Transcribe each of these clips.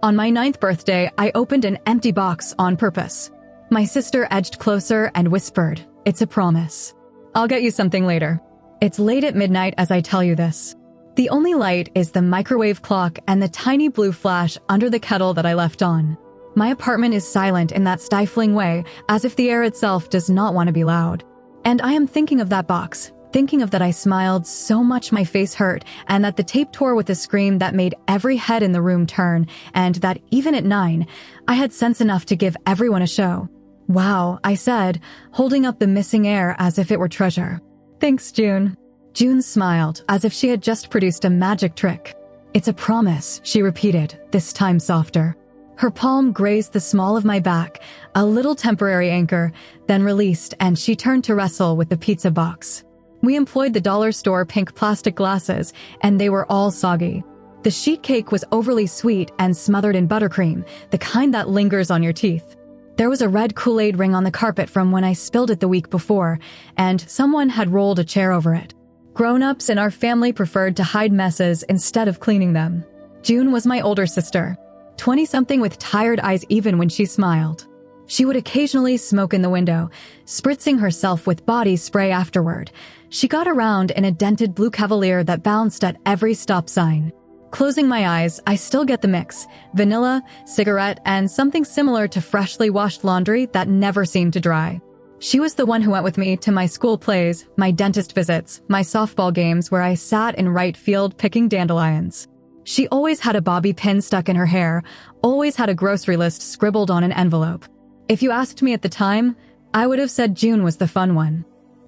On my 9th birthday, I opened an empty box on purpose. My sister edged closer and whispered, "It's a promise. I'll get you something later." It's late at midnight as I tell you this. The only light is the microwave clock and the tiny blue flash under the kettle that I left on. My apartment is silent in that stifling way, as if the air itself does not want to be loud. And I am thinking of that box, thinking of that I smiled so much my face hurt, and that the tape tore with a scream that made every head in the room turn, and that even at 9, I had sense enough to give everyone a show. "Wow," I said, holding up the missing air as if it were treasure. "Thanks, June." June smiled, as if she had just produced a magic trick. "It's a promise," she repeated, this time softer. Her palm grazed the small of my back, a little temporary anchor, then released, and she turned to wrestle with the pizza box. We employed the dollar store pink plastic glasses, and they were all soggy. The sheet cake was overly sweet and smothered in buttercream, the kind that lingers on your teeth. There was a red Kool-Aid ring on the carpet from when I spilled it the week before, and someone had rolled a chair over it. Grown-ups in our family preferred to hide messes instead of cleaning them. June was my older sister, 20-something with tired eyes even when she smiled. She would occasionally smoke in the window, spritzing herself with body spray afterward. She got around in a dented blue Cavalier that bounced at every stop sign. Closing my eyes, I still get the mix: vanilla, cigarette, and something similar to freshly washed laundry that never seemed to dry. She was the one who went with me to my school plays, my dentist visits, my softball games where I sat in right field picking dandelions. She always had a bobby pin stuck in her hair, always had a grocery list scribbled on an envelope. If you asked me at the time, I would have said June was the fun one.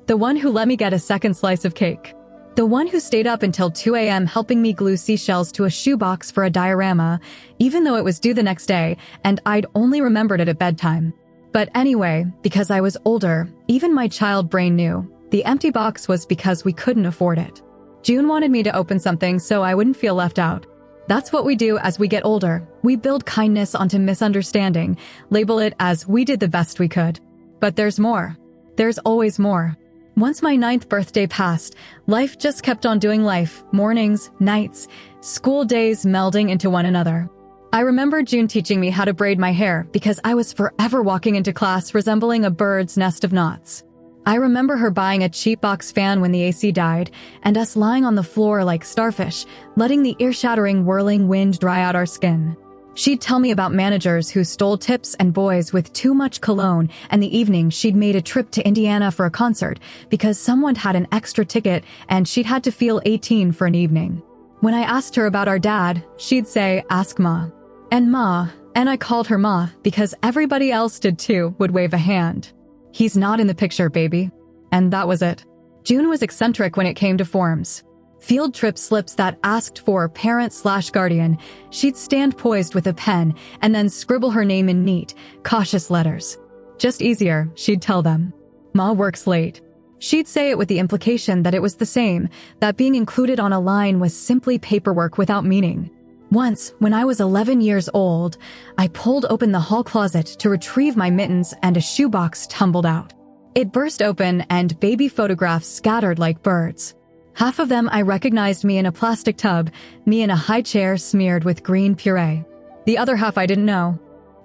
The one who let me get a second slice of cake. The one who stayed up until 2 a.m. helping me glue seashells to a shoebox for a diorama, even though it was due the next day and I'd only remembered it at bedtime. But anyway, because I was older, even my child brain knew the empty box was because we couldn't afford it. June wanted me to open something so I wouldn't feel left out. That's what we do as we get older. We build kindness onto misunderstanding, label it as we did the best we could. But there's more. There's always more. Once my 9th birthday passed, life just kept on doing life, mornings, nights, school days melding into one another. I remember June teaching me how to braid my hair because I was forever walking into class resembling a bird's nest of knots. I remember her buying a cheap box fan when the AC died, and us lying on the floor like starfish, letting the ear-shattering whirling wind dry out our skin. She'd tell me about managers who stole tips and boys with too much cologne, and the evening she'd made a trip to Indiana for a concert because someone had an extra ticket and she'd had to feel 18 for an evening. When I asked her about our dad, she'd say, "Ask Ma." And Ma, and I called her Ma because everybody else did too, would wave a hand. "He's not in the picture, baby." And that was it. June was eccentric when it came to forms. Field trip slips that asked for parent/guardian, she'd stand poised with a pen and then scribble her name in neat, cautious letters. Just easier, she'd tell them. Ma works late. She'd say it with the implication that it was the same, that being included on a line was simply paperwork without meaning. Once, when I was 11 years old, I pulled open the hall closet to retrieve my mittens and a shoebox tumbled out. It burst open and baby photographs scattered like birds. Half of them I recognized me in a plastic tub, me in a high chair smeared with green puree. The other half I didn't know.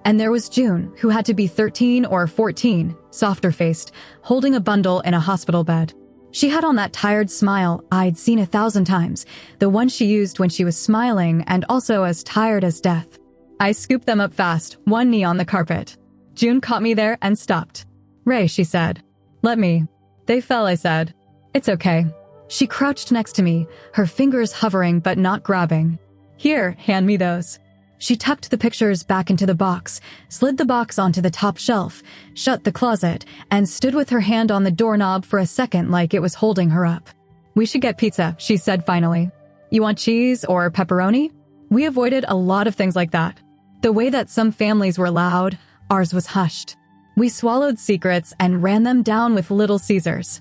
And there was June, who had to be 13 or 14, softer-faced, holding a bundle in a hospital bed. She had on that tired smile I'd seen 1,000 times, the one she used when she was smiling and also as tired as death. I scooped them up fast, one knee on the carpet. June caught me there and stopped. "Ray," she said. "Let me." "They fell," I said. "It's okay." She crouched next to me, her fingers hovering but not grabbing. "Here, hand me those." She tucked the pictures back into the box, slid the box onto the top shelf, shut the closet, and stood with her hand on the doorknob for a second like it was holding her up. "We should get pizza," she said finally. "You want cheese or pepperoni?" We avoided a lot of things like that. The way that some families were loud, ours was hushed. We swallowed secrets and ran them down with Little Caesars.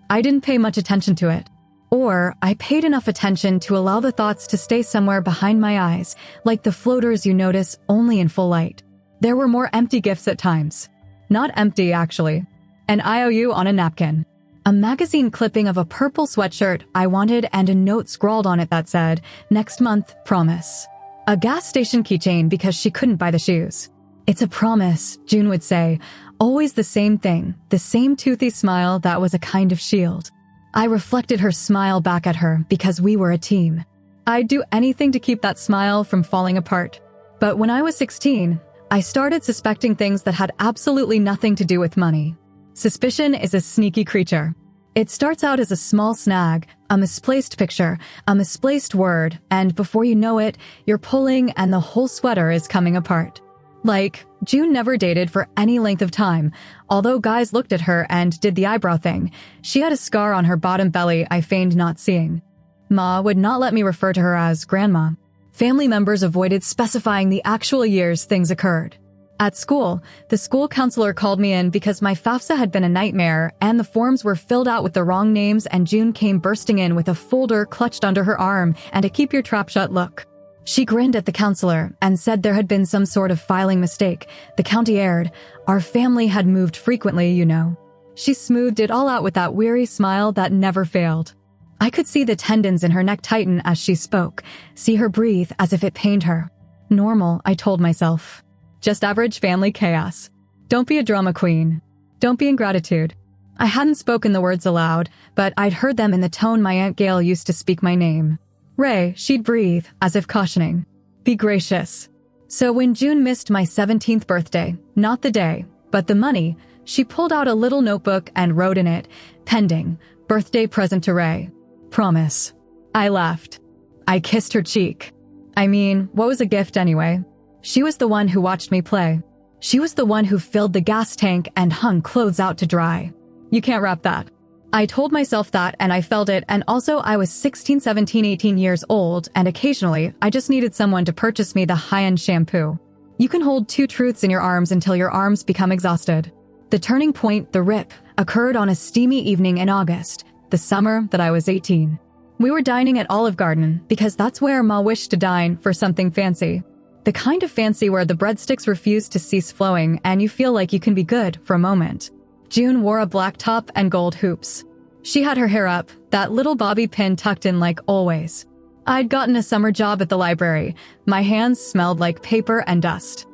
I didn't pay much attention to it. Or I paid enough attention to allow the thoughts to stay somewhere behind my eyes, like the floaters you notice only in full light. There were more empty gifts at times. Not empty, actually. An IOU on a napkin. A magazine clipping of a purple sweatshirt I wanted and a note scrawled on it that said, "Next month, promise." A gas station keychain because she couldn't buy the shoes. It's a promise, June would say. Always the same thing, the same toothy smile that was a kind of shield. I reflected her smile back at her because we were a team. I'd do anything to keep that smile from falling apart. But when I was 16, I started suspecting things that had absolutely nothing to do with money. Suspicion is a sneaky creature. It starts out as a small snag, a misplaced picture, a misplaced word, and before you know it, you're pulling and the whole sweater is coming apart. Like, June never dated for any length of time. Although guys looked at her and did the eyebrow thing, she had a scar on her bottom belly I feigned not seeing. Ma would not let me refer to her as Grandma. Family members avoided specifying the actual years things occurred. At school, the school counselor called me in because my FAFSA had been a nightmare and the forms were filled out with the wrong names, and June came bursting in with a folder clutched under her arm and a keep your trap shut look. She grinned at the counselor and said there had been some sort of filing mistake. The county aired. Our family had moved frequently, you know. She smoothed it all out with that weary smile that never failed. I could see the tendons in her neck tighten as she spoke, see her breathe as if it pained her. Normal, I told myself. Just average family chaos. Don't be a drama queen. Don't be ingratitude. I hadn't spoken the words aloud, but I'd heard them in the tone my Aunt Gail used to speak my name. Ray, she'd breathe, as if cautioning. Be gracious. So when June missed my 17th birthday, not the day, but the money, she pulled out a little notebook and wrote in it, pending, birthday present to Ray. Promise. I laughed. I kissed her cheek. I mean, what was a gift anyway? She was the one who watched me play. She was the one who filled the gas tank and hung clothes out to dry. You can't wrap that. I told myself that and I felt it, and also I was 16, 17, 18 years old, and occasionally I just needed someone to purchase me the high-end shampoo. You can hold two truths in your arms until your arms become exhausted. The turning point, the rip, occurred on a steamy evening in August, the summer that I was 18. We were dining at Olive Garden because that's where Ma wished to dine for something fancy. The kind of fancy where the breadsticks refuse to cease flowing and you feel like you can be good for a moment. June wore a black top and gold hoops. She had her hair up, that little bobby pin tucked in like always. I'd gotten a summer job at the library. My hands smelled like paper and dust.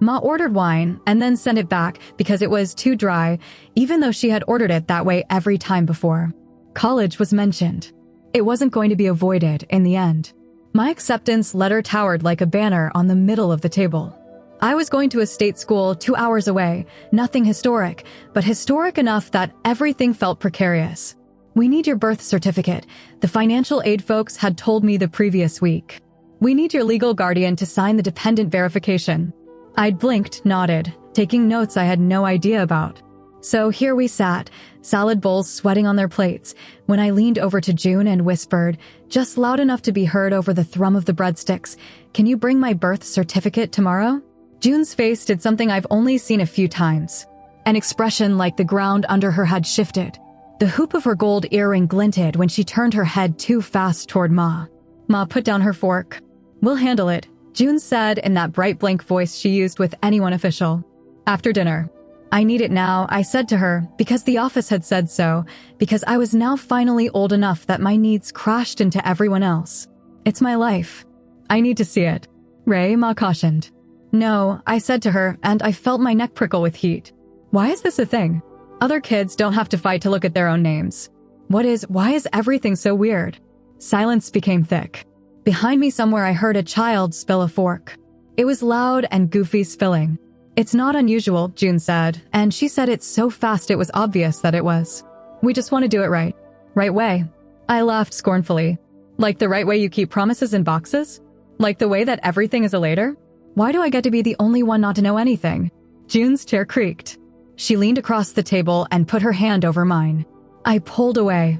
Ma ordered wine and then sent it back because it was too dry, even though she had ordered it that way every time before. College was mentioned. It wasn't going to be avoided in the end. My acceptance letter towered like a banner on the middle of the table. I was going to a state school 2 hours away, nothing historic, but historic enough that everything felt precarious. We need your birth certificate, the financial aid folks had told me the previous week. We need your legal guardian to sign the dependent verification. I'd blinked, nodded, taking notes I had no idea about. So here we sat, salad bowls sweating on their plates, when I leaned over to June and whispered, just loud enough to be heard over the thrum of the breadsticks, "Can you bring my birth certificate tomorrow?" June's face did something I've only seen a few times. An expression like the ground under her had shifted. The hoop of her gold earring glinted when she turned her head too fast toward Ma. Ma put down her fork. "We'll handle it," June said in that bright blank voice she used with anyone official. "After dinner." "I need it now," I said to her, because the office had said so, because I was now finally old enough that my needs crashed into everyone else. It's my life. I need to see it. Ray, Ma cautioned. "No," I said to her, and I felt my neck prickle with heat. Why is this a thing? Other kids don't have to fight to look at their own names. Why is everything so weird? Silence became thick. Behind me somewhere I heard a child spill a fork. It was loud and goofy spilling. "It's not unusual," June said, and she said it so fast it was obvious that it was. "We just want to do it right. Right way." I laughed scornfully. "Like the right way you keep promises in boxes? Like the way that everything is a later? Why do I get to be the only one not to know anything?" June's chair creaked. She leaned across the table and put her hand over mine. I pulled away.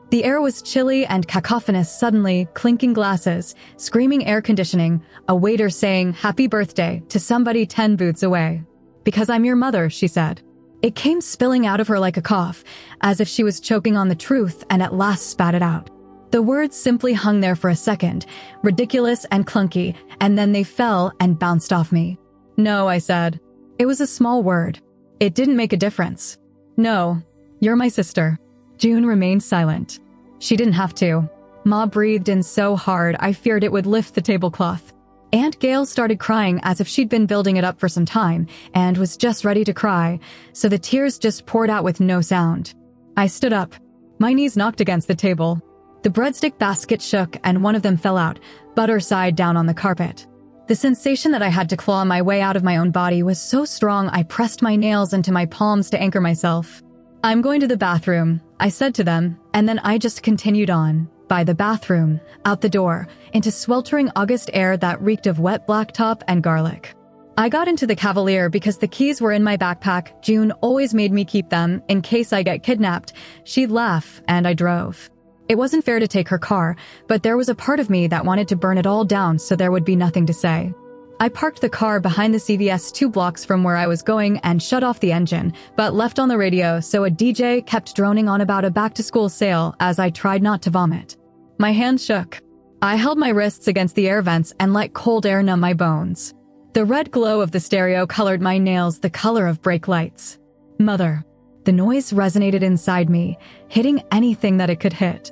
The air was chilly and cacophonous suddenly, clinking glasses, screaming air conditioning, a waiter saying happy birthday to somebody 10 booths away. "Because I'm your mother," she said. It came spilling out of her like a cough, as if she was choking on the truth and at last spat it out. The words simply hung there for a second, ridiculous and clunky, and then they fell and bounced off me. "No," I said. It was a small word. It didn't make a difference. "No, you're my sister." June remained silent. She didn't have to. Ma breathed in so hard I feared it would lift the tablecloth. Aunt Gail started crying as if she'd been building it up for some time and was just ready to cry, so the tears just poured out with no sound. I stood up. My knees knocked against the table. The breadstick basket shook and one of them fell out, butter side down on the carpet. The sensation that I had to claw my way out of my own body was so strong I pressed my nails into my palms to anchor myself. "I'm going to the bathroom," I said to them, and then I just continued on. By the bathroom, out the door, into sweltering August air that reeked of wet blacktop and garlic. I got into the Cavalier because the keys were in my backpack. June always made me keep them in case I get kidnapped. She'd laugh, and I drove. It wasn't fair to take her car, but there was a part of me that wanted to burn it all down so there would be nothing to say. I parked the car behind the CVS 2 blocks from where I was going and shut off the engine, but left on the radio so a DJ kept droning on about a back-to-school sale as I tried not to vomit. My hands shook. I held my wrists against the air vents and let cold air numb my bones. The red glow of the stereo colored my nails the color of brake lights. Mother. The noise resonated inside me, hitting anything that it could hit.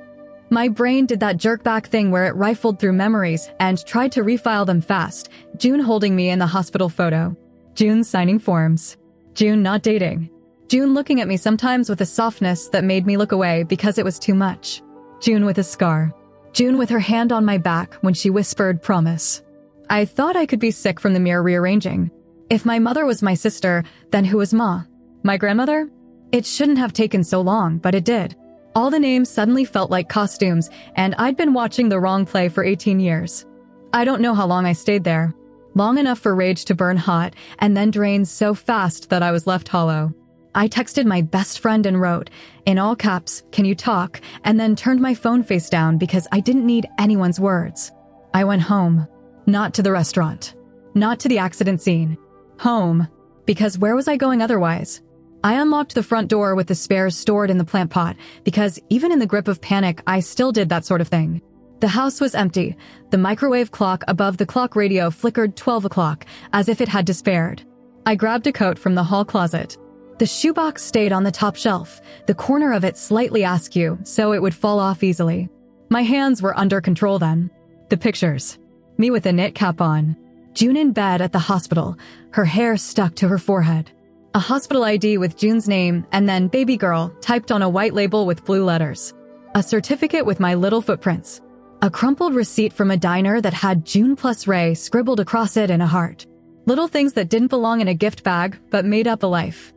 My brain did that jerk-back thing where it rifled through memories and tried to refile them fast. June holding me in the hospital photo. June signing forms. June not dating. June looking at me sometimes with a softness that made me look away because it was too much. June with a scar. June with her hand on my back when she whispered, "Promise." I thought I could be sick from the mere rearranging. If my mother was my sister, then who was Ma? My grandmother? It shouldn't have taken so long, but it did. All the names suddenly felt like costumes, and I'd been watching the wrong play for 18 years. I don't know how long I stayed there. Long enough for rage to burn hot, and then drain so fast that I was left hollow. I texted my best friend and wrote, in all caps, "Can you talk?" and then turned my phone face down because I didn't need anyone's words. I went home. Not to the restaurant. Not to the accident scene. Home. Because where was I going otherwise? I unlocked the front door with the spares stored in the plant pot because even in the grip of panic, I still did that sort of thing. The house was empty. The microwave clock above the clock radio flickered 12 o'clock as if it had despaired. I grabbed a coat from the hall closet. The shoebox stayed on the top shelf, the corner of it slightly askew, so it would fall off easily. My hands were under control then. The pictures. Me with a knit cap on. June in bed at the hospital, her hair stuck to her forehead. A hospital ID with June's name and then baby girl typed on a white label with blue letters. A certificate with my little footprints. A crumpled receipt from a diner that had June plus Ray scribbled across it in a heart. Little things that didn't belong in a gift bag but made up a life.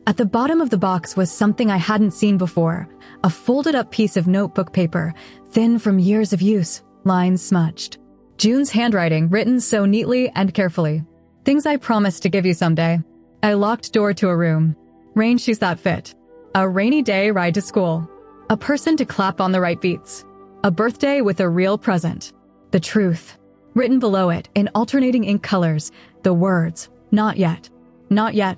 At the bottom of the box was something I hadn't seen before, a folded-up piece of notebook paper, thin from years of use, lines smudged. June's handwriting, written so neatly and carefully. "Things I promised to give you someday." I locked door to a room. Rain shoes that fit. A rainy day ride to school. A person to clap on the right beats. A birthday with a real present. The truth. Written below it, in alternating ink colors, the words, "Not yet. Not yet."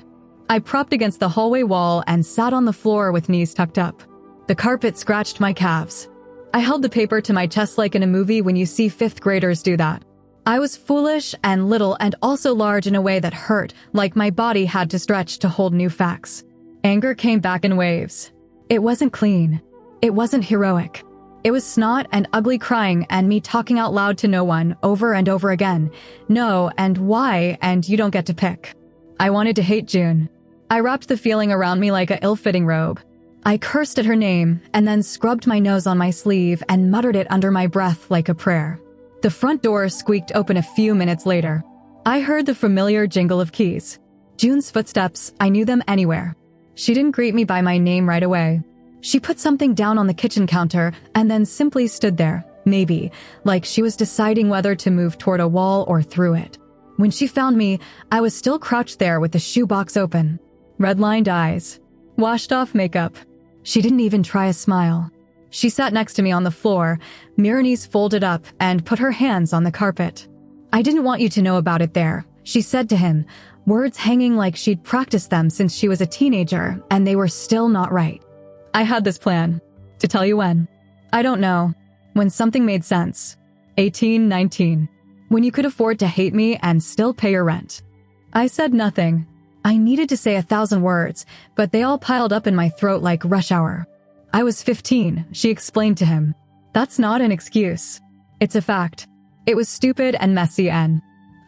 I propped against the hallway wall and sat on the floor with knees tucked up. The carpet scratched my calves. I held the paper to my chest like in a movie when you see 5th graders do that. I was foolish and little and also large in a way that hurt, like my body had to stretch to hold new facts. Anger came back in waves. It wasn't clean. It wasn't heroic. It was snot and ugly crying and me talking out loud to no one over and over again. No, and why, and you don't get to pick. I wanted to hate June. I wrapped the feeling around me like a ill-fitting robe. I cursed at her name and then scrubbed my nose on my sleeve and muttered it under my breath like a prayer. The front door squeaked open a few minutes later. I heard the familiar jingle of keys. June's footsteps, I knew them anywhere. She didn't greet me by my name right away. She put something down on the kitchen counter and then simply stood there, maybe, like she was deciding whether to move toward a wall or through it. When she found me, I was still crouched there with the shoebox open. Red-lined eyes. Washed off makeup. She didn't even try a smile. She sat next to me on the floor, mirror knees folded up, and put her hands on the carpet. "I didn't want you to know about it there," she said to him, words hanging like she'd practiced them since she was a teenager, and they were still not right. "I had this plan. To tell you when. I don't know. When something made sense. 18, 19. When you could afford to hate me and still pay your rent." I said nothing. I needed to say 1,000 words, but they all piled up in my throat like rush hour. "I was 15, she explained to him. "That's not an excuse. It's a fact. It was stupid and messy and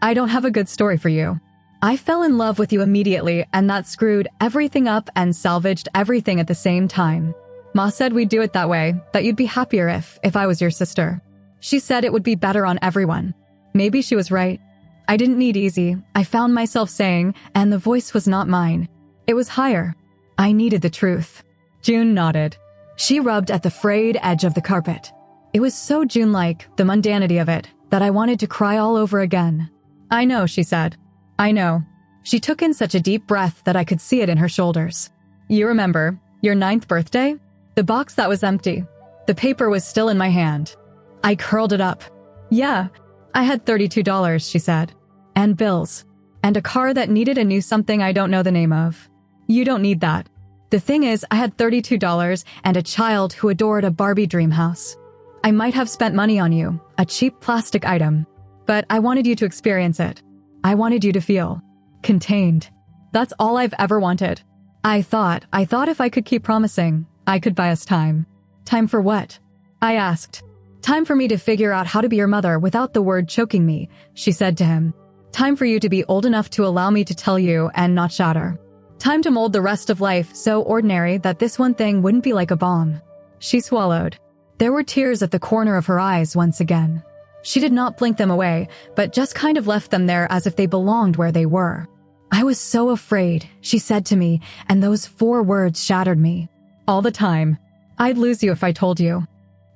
I don't have a good story for you. I fell in love with you immediately, and that screwed everything up and salvaged everything at the same time. Ma said we'd do it that way, that you'd be happier if I was your sister. She said it would be better on everyone. Maybe she was right. I didn't need easy, I found myself saying, and the voice was not mine. It was higher. I needed the truth. June nodded. She rubbed at the frayed edge of the carpet. It was so June-like, the mundanity of it, that I wanted to cry all over again. I know, she said. I know. She took in such a deep breath that I could see it in her shoulders. You remember, your 9th birthday? The box that was empty. The paper was still in my hand. I curled it up. Yeah, I had $32, she said. And bills. And a car that needed a new something I don't know the name of. You don't need that. The thing is, I had $32 and a child who adored a Barbie dream house. I might have spent money on you, a cheap plastic item. But I wanted you to experience it. I wanted you to feel contained. That's all I've ever wanted. I thought if I could keep promising, I could buy us time. Time for what? I asked. Time for me to figure out how to be your mother without the word choking me, she said to him. Time for you to be old enough to allow me to tell you and not shatter. Time to mold the rest of life so ordinary that this one thing wouldn't be like a bomb. She swallowed. There were tears at the corner of her eyes once again. She did not blink them away, but just kind of left them there as if they belonged where they were. I was so afraid, she said to me, and those 4 words shattered me. All the time. I'd lose you if I told you.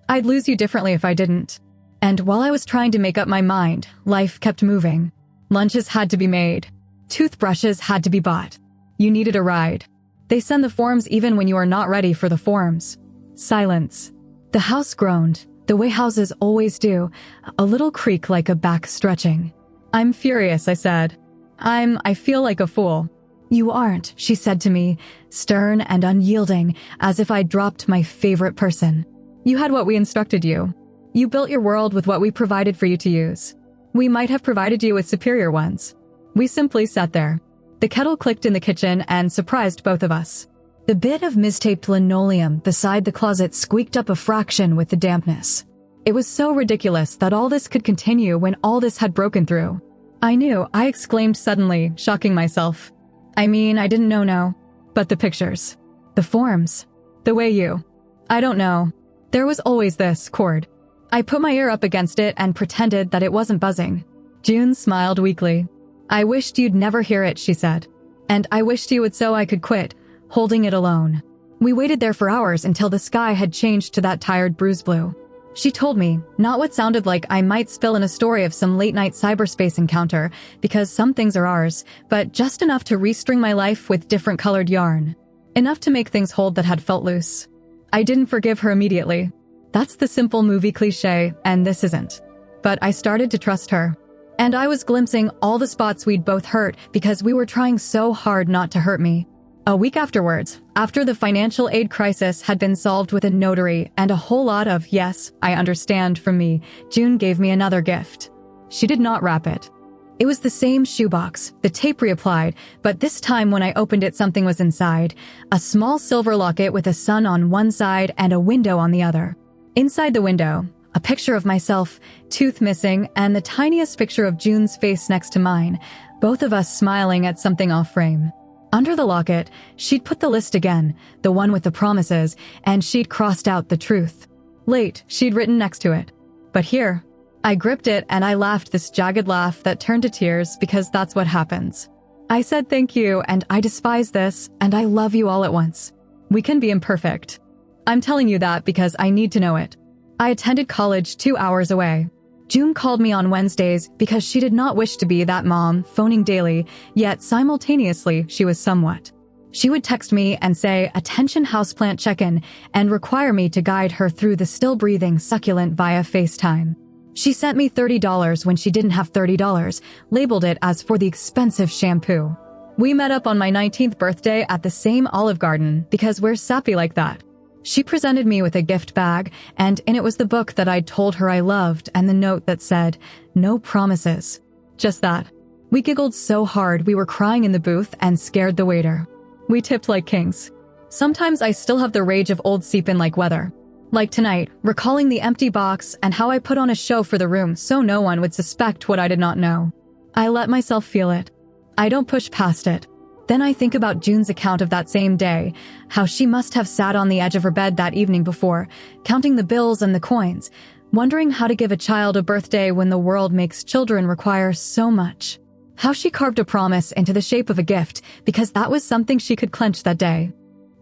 I'd lose you differently if I didn't. And while I was trying to make up my mind, life kept moving. Lunches had to be made. Toothbrushes had to be bought. You needed a ride. They send the forms even when you are not ready for the forms. Silence. The house groaned, the way houses always do, a little creak like a back stretching. I'm furious, I said. I feel like a fool. You aren't, she said to me, stern and unyielding, as if I'd dropped my favorite person. You had what we instructed you. You built your world with what we provided for you to use. We might have provided you with superior ones. We simply sat there. The kettle clicked in the kitchen and surprised both of us. The bit of mistaped linoleum beside the closet squeaked up a fraction with the dampness. It was so ridiculous that all this could continue when all this had broken through. I knew, I exclaimed suddenly, shocking myself. I mean, I didn't know no. But the pictures. The forms. The way you. I don't know. There was always this cord. I put my ear up against it and pretended that it wasn't buzzing. June smiled weakly. I wished you'd never hear it, she said. And I wished you would so I could quit, holding it alone. We waited there for hours until the sky had changed to that tired bruise blue. She told me, not what sounded like I might spill in a story of some late-night cyberspace encounter, because some things are ours, but just enough to restring my life with different colored yarn. Enough to make things hold that had felt loose. I didn't forgive her immediately. That's the simple movie cliché, and this isn't. But I started to trust her. And I was glimpsing all the spots we'd both hurt because we were trying so hard not to hurt me. A week afterwards, after the financial aid crisis had been solved with a notary and a whole lot of yes, I understand from me, June gave me another gift. She did not wrap it. It was the same shoebox, the tape reapplied, but this time when I opened it something was inside, a small silver locket with a sun on one side and a window on the other. Inside the window, a picture of myself, tooth missing, and the tiniest picture of June's face next to mine, both of us smiling at something off frame. Under the locket, she'd put the list again, the one with the promises, and she'd crossed out the truth. Late, she'd written next to it. But here, I gripped it and I laughed this jagged laugh that turned to tears because that's what happens. I said thank you and I despise this and I love you all at once. We can be imperfect. I'm telling you that because I need to know it. I attended college 2 hours away. June called me on Wednesdays because she did not wish to be that mom, phoning daily, yet simultaneously she was somewhat. She would text me and say, "Attention houseplant check-in," and require me to guide her through the still-breathing succulent via FaceTime. She sent me $30 when she didn't have $30, labeled it as for the expensive shampoo. We met up on my 19th birthday at the same Olive Garden because we're sappy like that. She presented me with a gift bag, and in it was the book that I'd told her I loved and the note that said, "No promises." Just that. We giggled so hard we were crying in the booth and scared the waiter. We tipped like kings. Sometimes I still have the rage of old seep-in-like weather. Like tonight, recalling the empty box and how I put on a show for the room so no one would suspect what I did not know. I let myself feel it. I don't push past it. Then I think about June's account of that same day, how she must have sat on the edge of her bed that evening before, counting the bills and the coins, wondering how to give a child a birthday when the world makes children require so much. How she carved a promise into the shape of a gift because that was something she could clench that day.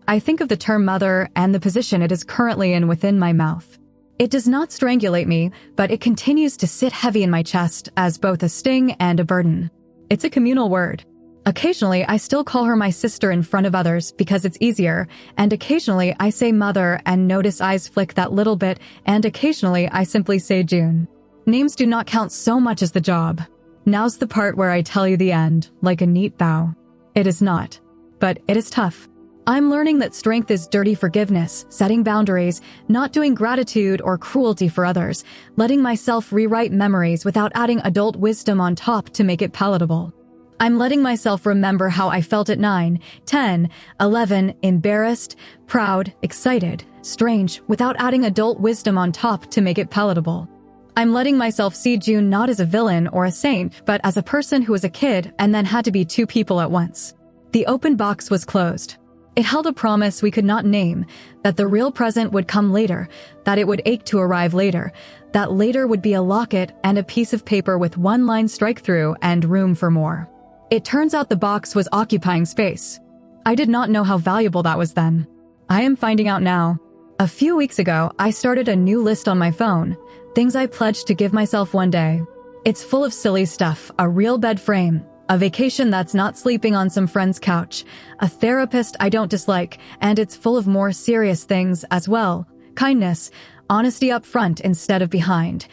I think of the term mother and the position it is currently in within my mouth. It does not strangulate me, but it continues to sit heavy in my chest as both a sting and a burden. It's a communal word. Occasionally, I still call her my sister in front of others because it's easier, and occasionally I say mother and notice eyes flick that little bit, and occasionally I simply say June. Names do not count so much as the job. Now's the part where I tell you the end, like a neat bow. It is not. But it is tough. I'm learning that strength is dirty forgiveness, setting boundaries, not doing gratitude or cruelty for others, letting myself rewrite memories without adding adult wisdom on top to make it palatable. I'm letting myself remember how I felt at 9, 10, 11, embarrassed, proud, excited, strange, without adding adult wisdom on top to make it palatable. I'm letting myself see June not as a villain or a saint, but as a person who was a kid and then had to be two people at once. The open box was closed. It held a promise we could not name, that the real present would come later, that it would ache to arrive later, that later would be a locket and a piece of paper with one line strike through and room for more. It turns out the box was occupying space. I did not know how valuable that was then. I am finding out now. A few weeks ago, I started a new list on my phone, things I pledged to give myself one day. It's full of silly stuff, a real bed frame, a vacation that's not sleeping on some friend's couch, a therapist I don't dislike, and it's full of more serious things as well. Kindness, honesty up front instead of behind,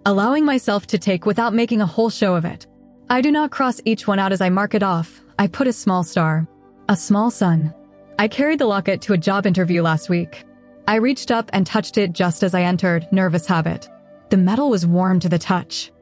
allowing myself to take without making a whole show of it. I do not cross each one out as I mark it off. I put a small star. A small sun. I carried the locket to a job interview last week. I reached up and touched it just as I entered, nervous habit. The metal was warm to the touch.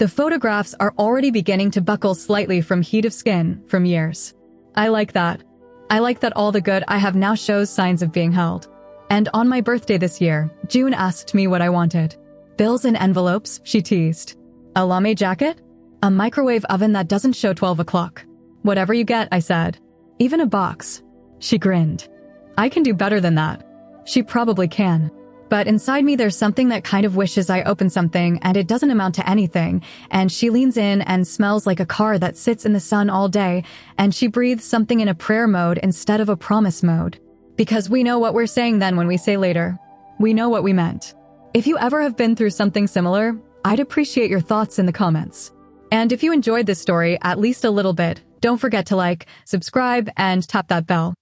The photographs are already beginning to buckle slightly from heat of skin from years. I like that. I like that all the good I have now shows signs of being held. And on my birthday this year, June asked me what I wanted. Bills and envelopes, she teased. A lame jacket? A microwave oven that doesn't show 12 o'clock. Whatever you get, I said. Even a box. She grinned. I can do better than that. She probably can. But inside me there's something that kind of wishes I open something and it doesn't amount to anything, and she leans in and smells like a car that sits in the sun all day, and she breathes something in a prayer mode instead of a promise mode. Because we know what we're saying then when we say later. We know what we meant. If you ever have been through something similar, I'd appreciate your thoughts in the comments. And if you enjoyed this story at least a little bit, don't forget to like, subscribe, and tap that bell.